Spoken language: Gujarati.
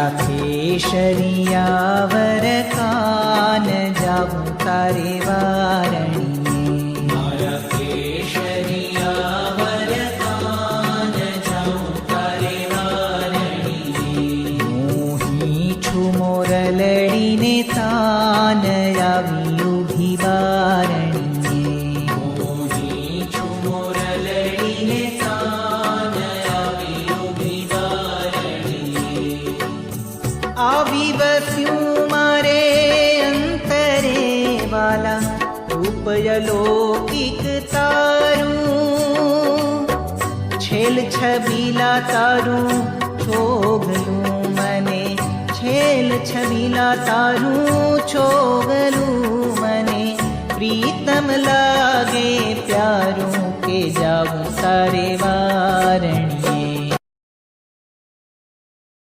મારા કેશરિયા વર કાન જાવું તારે વારણીએ, મારા કેશરિયા વર કાન જાવું તારે વારણીએ. મોહી છું મોરલડીને તાન આવી ઉભી બારણીએ, મોહી છું મોરલડીને તાન આવી ઉભી બારણીએ. આવી બસ્યું મારે અંતરે વાલા રૂપયલૌકિક તારું, છેલ છબીલા તારું છોગલું મને, છેલ છબીલા તારું છોગલું મને. પ્રીતમ લાગે પ્યારું કે જાવું તારે વારણી.